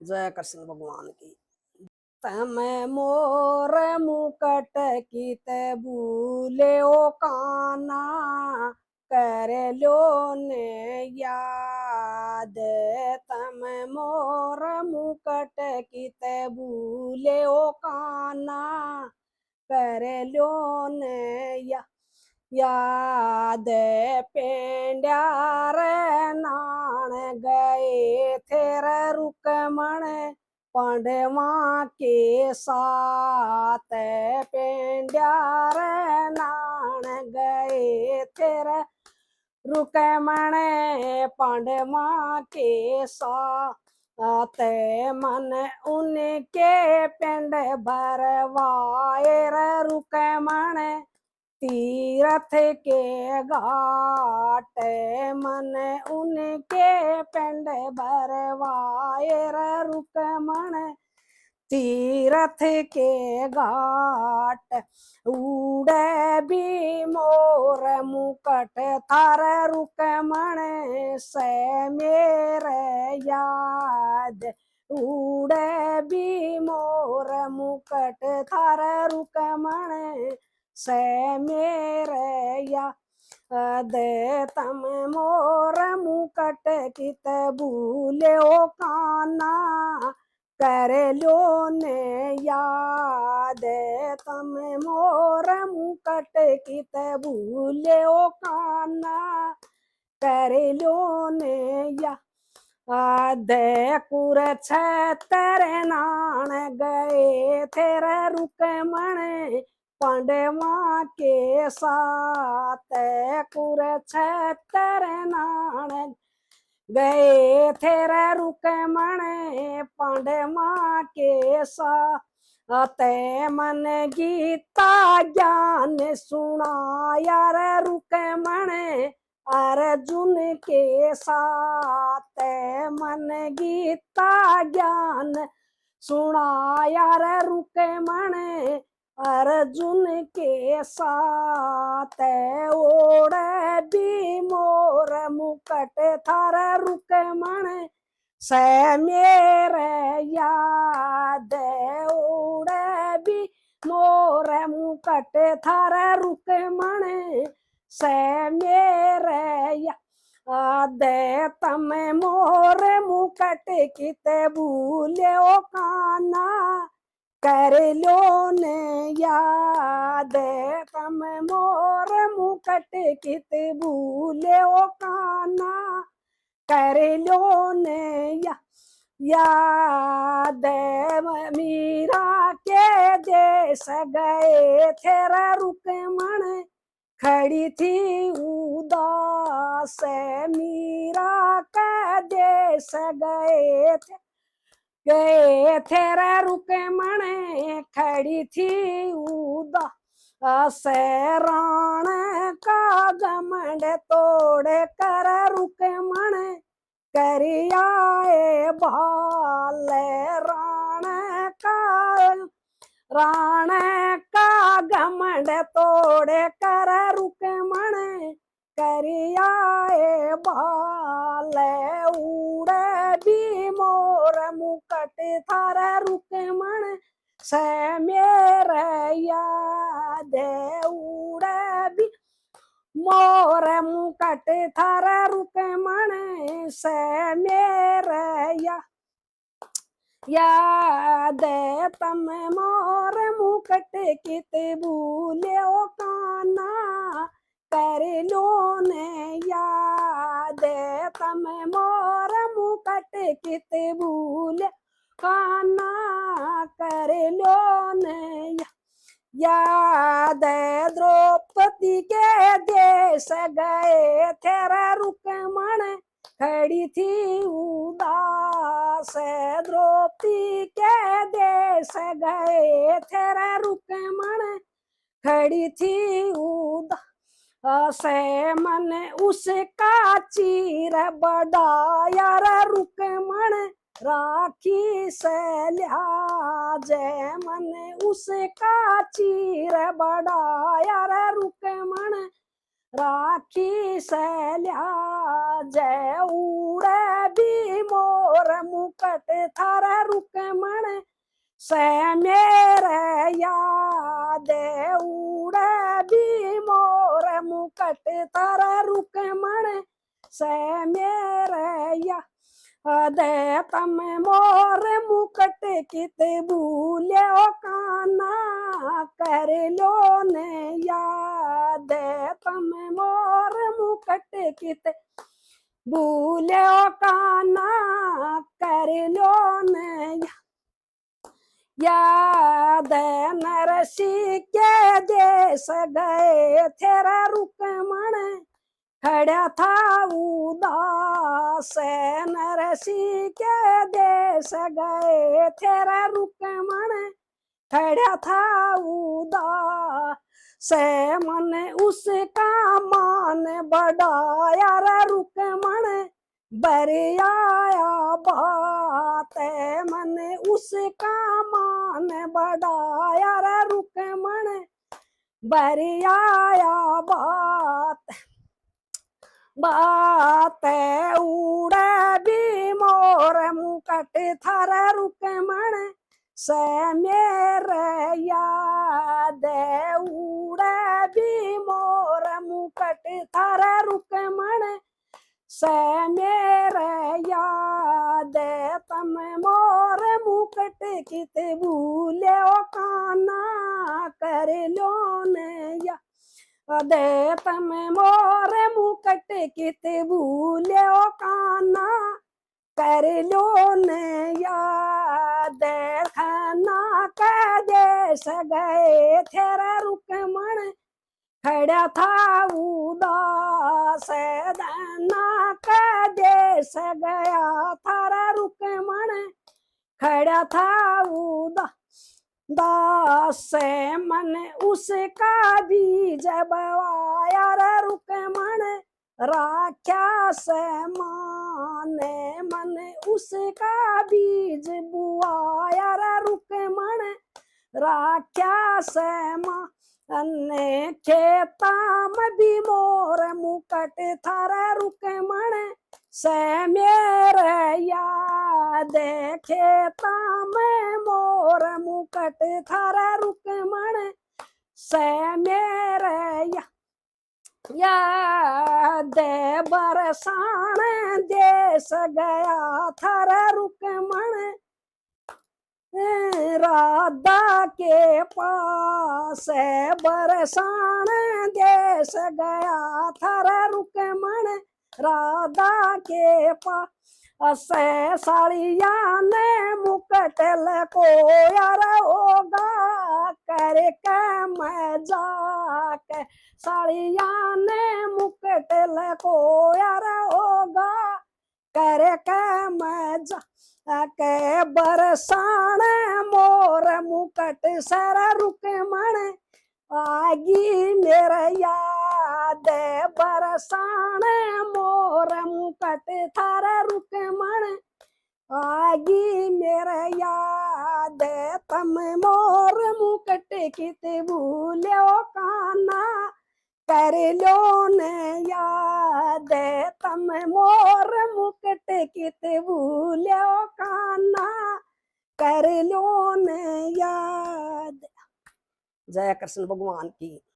जय कृष्ण भगवान की। तम मोर मुकट की ते भूले ओ काना, कर लो ने याद। तम मोर मुकट की ते भूले ओ काना, कर लो ने याद। पेंड्यार नान गए थे रुकमण पांडवा के साथ। पेंड्यार नान गए थे रुकमण पांडवा के साथ। मन उनके पिंड भरवाए रुकमण तीरथ के घाट। मन उनके पिंड भरवाए रुकमण तीरथ के घाट। उड़े भी मोर मुकट थार रुकमण से मेरे याद। उड़े भी मोर मुकट थार रुकमण से मेरे याद। तम मोर मुकट कित भूले ओ काना, कर लो ने याद। तम मोर मुकट कित भूले ओ काना, कर लो ने याद। कुरुक्षेत्र नान गए थे रुकमण पांडवा के साथ। कुरुक्षेत्र नान गए थे रुकमण पांडवा के साथ। मन गीता ज्ञान सुनाया रुकमण अर्जुन के साथ। मन गीता ज्ञान सुनाया रुकमण अर्जुन के साथ। ओढ़ भी मोर मुकट थार रुकमण से मेरे याद। ओढ़ भी मोर मुकट थार रुकमण से मेरे याद। तम मोर मुकट कित भूले ओ काना, कर लो ने याद। तम मोर मुकट कित भूले ओ काना, कर लो ने याद। मीरा के देश गए थे रुकमण खड़ी थी उदास। मीरा का देश गए थे रुकमण खड़ी थी उदास। राण का घमंड तोड़ कर रुकमण करियाए भाल। राण का घमंड तोड़ कर रुकमण करियाए भाल। उड़े भी मोर मुकट थार रुकमण से मेरे याद। उड़े भी मोर मुकट थार रुकमण से मेरे याद। तम मोर मुकट कित भूले ओ काना, कर लो ने याद। तम मोर मुकट कित भूले काना, कर लो ने याद। द्रौपदी के देश गए थे रुकमण खड़ी थी उदास। द्रौपदी के देश गए थे रुकमण खड़ी थी उदास। मन उसका चीर बढ़ाया रुकमण राखी से लिहाज। मन उसका चीर बढ़ाया रुकमण राखी सैल्या जय उड़े भी मोर मुकट थारा रुकमण से मेरे याद उड़े भी मोर मुकट थारा रुकमण से मेरे या दे तम मोर मुकट कित भूल्यो काना कर लो ने याद तम मोर मुकट कित भूल्यो काना कर लो ने याद नरसी के देश गए तेरा रुकमण खड़ा था उदास नरसी के देश गए तेरा रुकमण खड़ा था उदास मन उसका मान बढ़ाया रे रुकमण बरियाया बात मन उसका मान बढ़ाया रे रुकमण बरियाया बात उड़े भी मोर मुकट थार रुकमण से मेरे याद उड़े भी मोर मुकट थार रुकमण से मेरे याद तम मोर मुकट कित भूल्यो काना कर लो ने या दे तम मोर मुकट कित भूल्यो काना कर लो ने याद खाना का देश गए तेरा रुकमण खड़ा था उदास दाना का देश गया थारा रुकमण खड़ा था उदास दास मन उसका बीज बवाया रे रुकमण राख्या से माने मन उसका बीज बुआया रे रुकमण राख्या से माने खेता में भी मोर मुकट थारा रुकमण से मेरे याद खेता में मोर मुकट थारा रुकमण से मेरे याद बरसाण देश गया थारा रुकमण राधा के पास बरसाण देश गया थारा रुकमण राधा के पास साड़िया ने मुकट को यार होगा कर के मजाक साड़िया ने मुकट को यार होगा कर के मजाक के बरसाण मोर मुकट सर रुकमण आगी मेरा याद बरसाण मोर मुकट थारा रुकमण आगी मेरा याद तम मोर मुकट कित भूल्यो काना कर लो ने याद तम मोर मुकट कित भूल्यो काना कर लो ने याद। जय कृष्ण भगवान की।